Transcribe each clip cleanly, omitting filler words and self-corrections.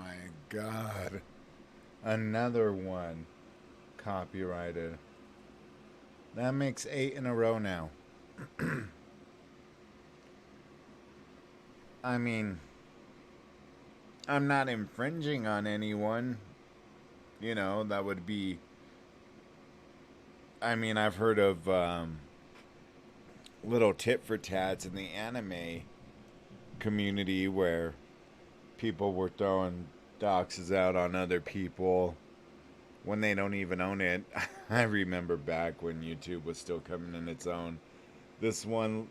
my God. Another one copyrighted. That makes 8 in a row now. I mean, I'm not infringing on anyone. You know, that would be. I mean, I've heard of little tit for tats in the anime community where people were throwing doxes out on other people when they don't even own it. I remember back when YouTube was still coming in its own. This one,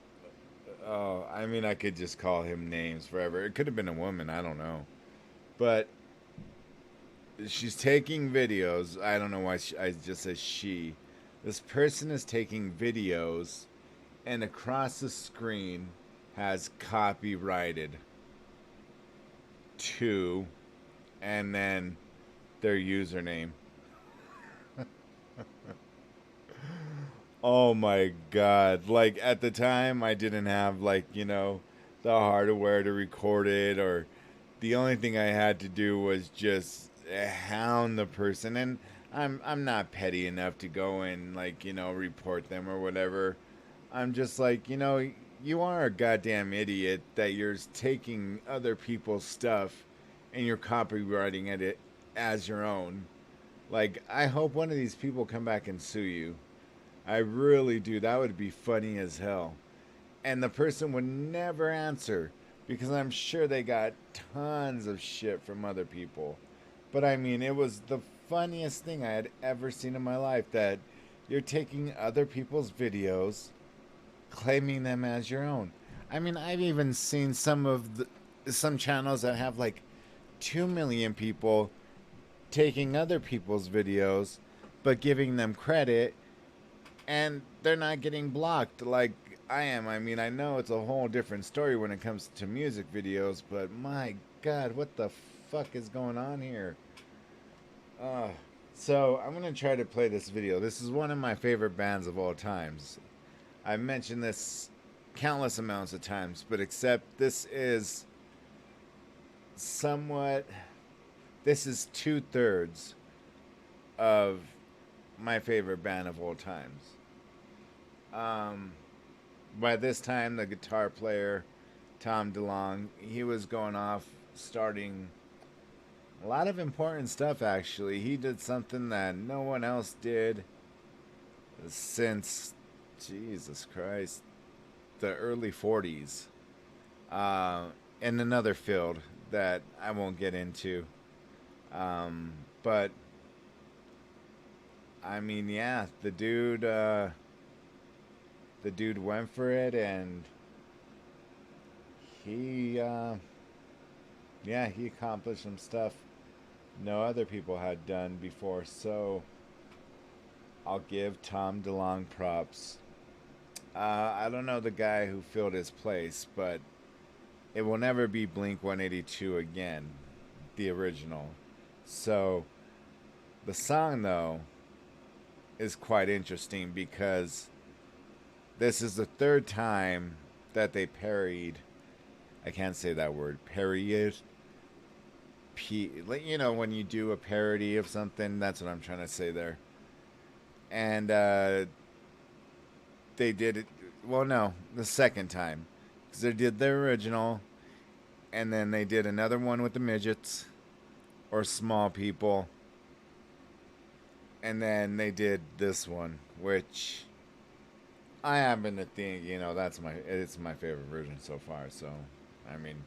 oh, I mean, I could just call him names forever. It could have been a woman, I don't know. But she's taking videos. I don't know why I just said she. This person is taking videos, and across the screen has copyrighted to, and then their username. Oh my God. Like at the time, I didn't have, like, the hardware to record it, or the only thing I had to do was just hound the person. And I'm not petty enough to go and, like, report them or whatever. I'm just like, you are a goddamn idiot that you're taking other people's stuff and you're copywriting it as your own. Like, I hope one of these people come back and sue you. I really do. That would be funny as hell. And the person would never answer because I'm sure they got tons of shit from other people. But I mean, it was the funniest thing I had ever seen in my life, that you're taking other people's videos, claiming them as your own. I mean, I've even seen some channels that have like 2 million people taking other people's videos but giving them credit, and they're not getting blocked like I am. I mean, I know it's a whole different story when it comes to music videos, but my God, what the fuck is going on here? Uh, so I'm gonna try to play this video. This is one of my favorite bands of all times. I've mentioned this countless amounts of times, but except this is somewhat. This is 2/3 of my favorite band of all times. Um, by this time, the guitar player, Tom Delonge, he was going off, starting a lot of important stuff, actually. He did something that no one else did since, Jesus Christ, the early 40s. Uh, in another field that I won't get into. But, I mean, yeah, the dude went for it, and he, yeah, he accomplished some stuff no other people had done before. So I'll give Tom DeLonge props. I don't know the guy who filled his place, but it will never be Blink 182 again, the original. So the song, though, is quite interesting because this is the third time that they parodied. I can't say that word. Parodied. When you do a parody of something, that's what I'm trying to say there. And they did it. Well, no, the second time, because they did their original, and then they did another one with the midgets or small people, and then they did this one, which I happen to think, it's my favorite version so far. So, I mean,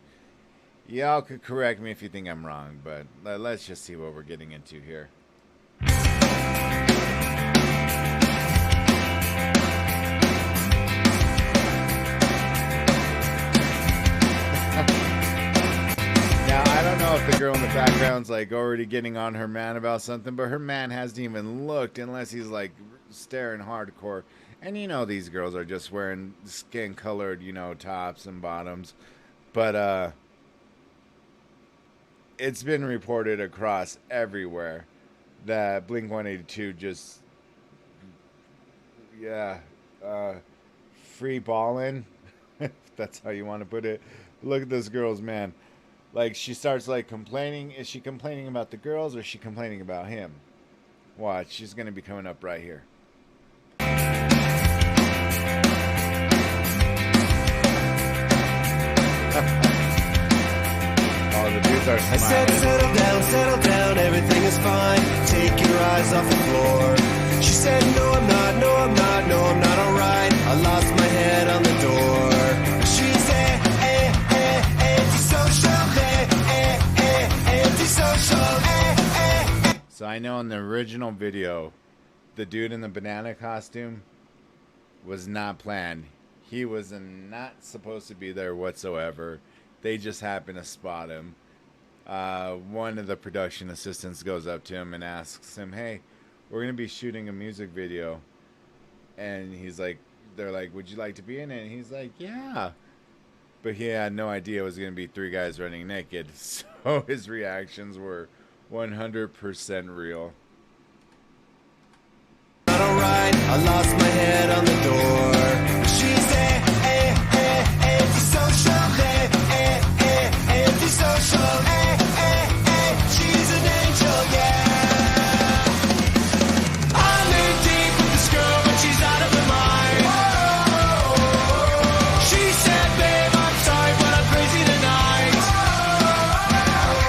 y'all could correct me if you think I'm wrong, but let's just see what we're getting into here. Now, I don't know if the girl in the background's like already getting on her man about something, but her man hasn't even looked unless he's like staring hardcore. And these girls are just wearing skin colored, tops and bottoms. But it's been reported across everywhere that Blink 182 just, yeah, free balling, if that's how you want to put it. Look at this girl's man. Like, she starts, like, complaining. Is she complaining about the girls or is she complaining about him? Watch, she's going to be coming up right here. Oh, the dudes are smiling. I said, settle down, everything is fine. Take your eyes off the floor. She said, no, I'm not, no, I'm not, no, I'm not alright. I lost my head on the door. She's antisocial, antisocial, So I know in the original video, the dude in the banana costume was not planned. He was not supposed to be there whatsoever. They just happened to spot him. One of the production assistants goes up to him and asks him, hey, we're going to be shooting a music video. And he's like, they're like, would you like to be in it? And he's like, yeah. But he had no idea it was going to be 3 guys running naked. So his reactions were 100% real. not alright. I lost my head on the door. She's antisocial, antisocial, she's an angel, yeah. I'm in deep with this girl, but she's out of her mind. She said, babe, I'm sorry, but I'm crazy tonight.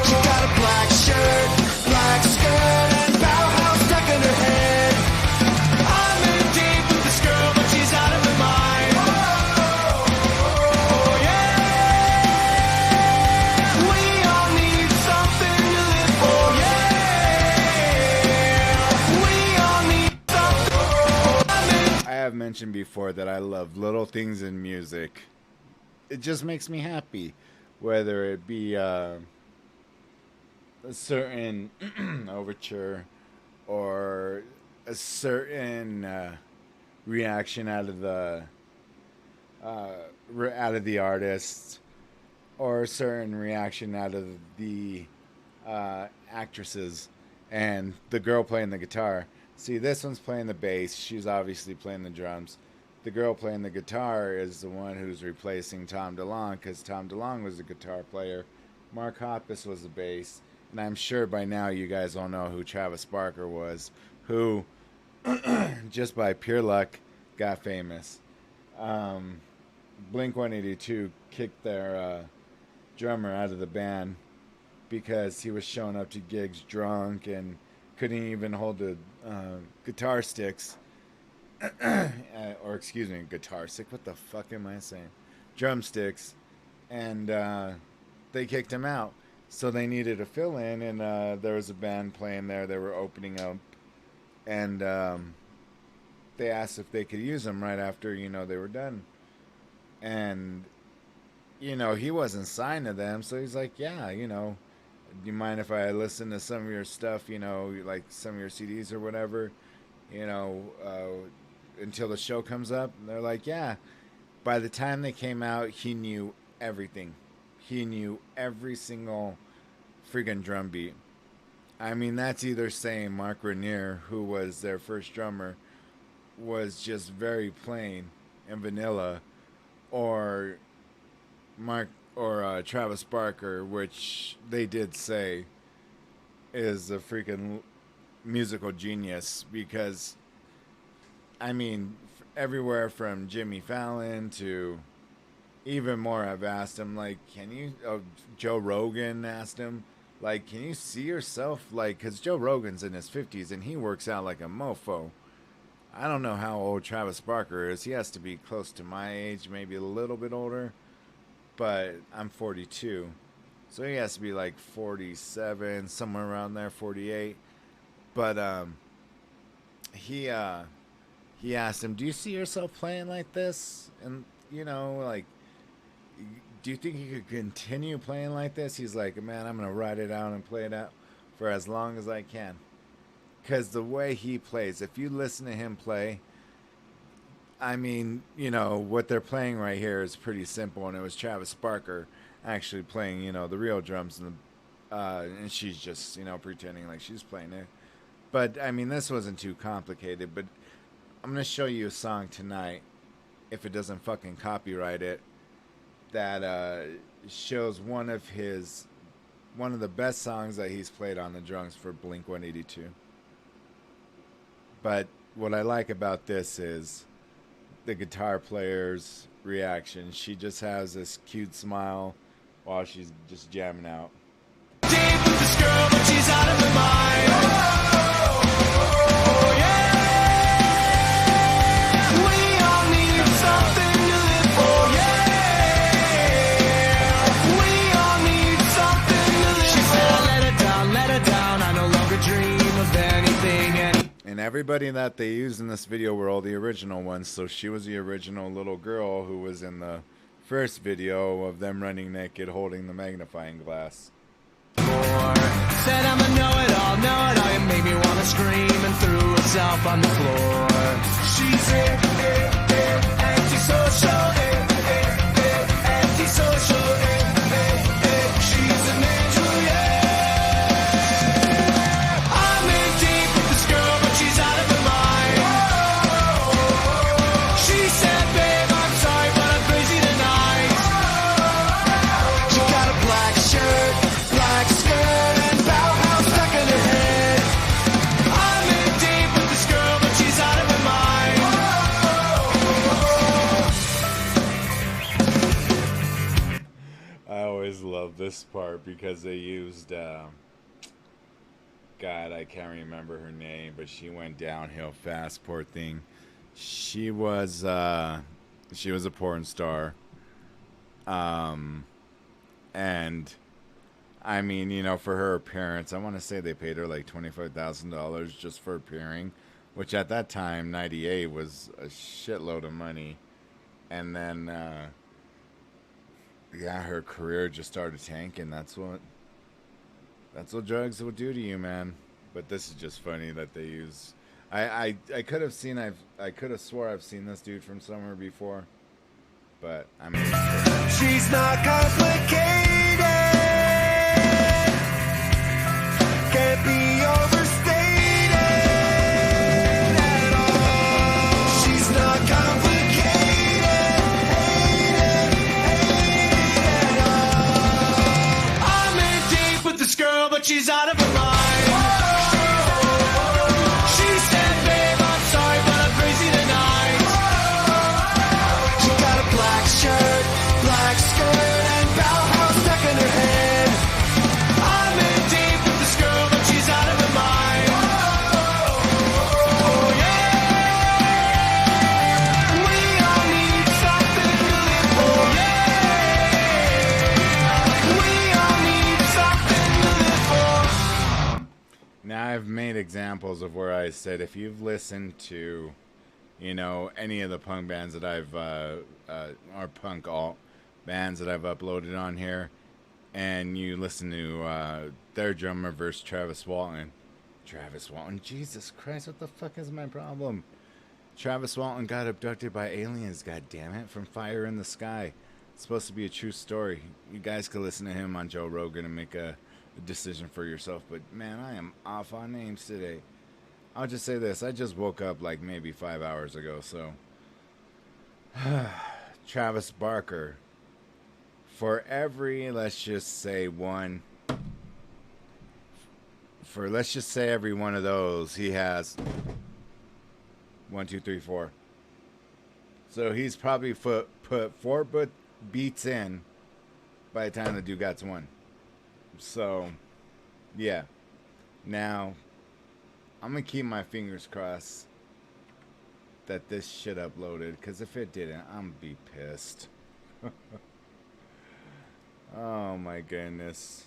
She got a black shirt, black skirt, and Bauhaus stuck in her head. I'm in deep with this girl, but she's out of her mind. Oh yeah, we all need something to live for. Yeah, we all need something. I have mentioned before that I love little things in music. It just makes me happy. Whether it be a certain overture or a certain reaction out of the artist, or a certain reaction out of the actresses, and the girl playing the guitar. See, this one's playing the bass. She's obviously playing the drums. The girl playing the guitar is the one who's replacing Tom Delonge, because Tom Delonge was the guitar player. Mark Hoppus was the bass. And I'm sure by now you guys all know who Travis Barker was, who, just by pure luck, got famous. Blink-182 kicked their drummer out of the band because he was showing up to gigs drunk and couldn't even hold the guitar sticks. Or excuse me, guitar stick. What the fuck am I saying? Drumsticks. And they kicked him out. So they needed a fill-in, and there was a band playing there. They were opening up. And they asked if they could use him right after, they were done. And, he wasn't signed to them. So he's like, yeah, do you mind if I listen to some of your stuff, like some of your CDs or whatever, until the show comes up? And they're like, yeah. By the time they came out, he knew everything. He knew every single friggin' drum beat. I mean, that's either saying Mark Raniere, who was their first drummer, was just very plain and vanilla, or Travis Barker, which they did say is a freaking musical genius, because I mean, everywhere from Jimmy Fallon to even more, I've asked him, like, Joe Rogan asked him, like, can you see yourself, like, because Joe Rogan's in his 50s and he works out like a mofo. I don't know how old Travis Barker is. He has to be close to my age, maybe a little bit older, but I'm 42. So he has to be like 47, somewhere around there, 48. But he asked him, do you see yourself playing like this? And, like, do you think you could continue playing like this? He's like, man, I'm going to write it out and play it out for as long as I can. Because the way he plays, if you listen to him play, I mean, what they're playing right here is pretty simple. And it was Travis Barker actually playing, the real drums. And she's just, pretending like she's playing it. But, I mean, this wasn't too complicated. But I'm going to show you a song tonight, if it doesn't fucking copyright it, that shows one of his one of the best songs that he's played on the drums for Blink-182. But what I like about this is the guitar player's reaction. She just has this cute smile while she's just jamming out. Deep with this girl, but she's out of her mind. Oh, yeah. We all need something to live for. Yeah. We all need something to live for. She said, let her down. I no longer dream of anything. And everybody that they used in this video were all the original ones. So she was the original little girl who was in the first video of them running naked holding the magnifying glass. Said I'm a know-it-all, you made me want to scream and threw herself on the floor. She's antisocial, antisocial, she's an angel, yeah. I'm in deep with this girl, but she's out of her mind. She said, babe, I'm sorry, but I'm crazy tonight. She got a black shirt, black skirt, and Bauhaus stuck in her head. I'm in deep with this girl, but she's out of her mind. I always love this part because they used God, I can't remember her name, but she went downhill fast, poor thing. She was a porn star. And I mean, you know, for her appearance, I want to say they paid her like $25,000 just for appearing, which at that time, 98, was a shitload of money. And then, yeah, her career just started tanking. That's what drugs will do to you, man. But this is just funny that they use. I could have seen, I could have swore I've seen this dude from somewhere before, but I mean, She's not complicated, can't be overstated at all. She's not complicated, hated at all. I'm in deep with this girl, but she's out of her mind. She said, babe, I'm sorry, but I'm crazy tonight. She got a black shirt, black skirt, and Bauhaus stuck in her head. I'm in deep with this girl, but she's out of her mind. Oh, yeah. We all need something to live for. Yeah. We all need something to live for. now I've made examples of where I said if you've listened to, you know, any of the punk bands that I've, or punk alt bands that I've uploaded on here, and you listen to their drummer versus Travis Walton, Jesus Christ, what the fuck is my problem? Travis Walton got abducted by aliens, god damn it, from Fire in the Sky. It's supposed to be a true story. You guys could listen to him on Joe Rogan and make a decision for yourself, but man, I am off on names today. I'll just say this, I just woke up like maybe 5 hours ago, so Travis Barker, for every, let's just say every one of those, he has 1, 2, 3, 4. So he's probably put 4 beats in by the time the dude got to 1. So, yeah. Now, I'm going to keep my fingers crossed that this shit uploaded, because if it didn't, I'm going to be pissed. Oh my goodness.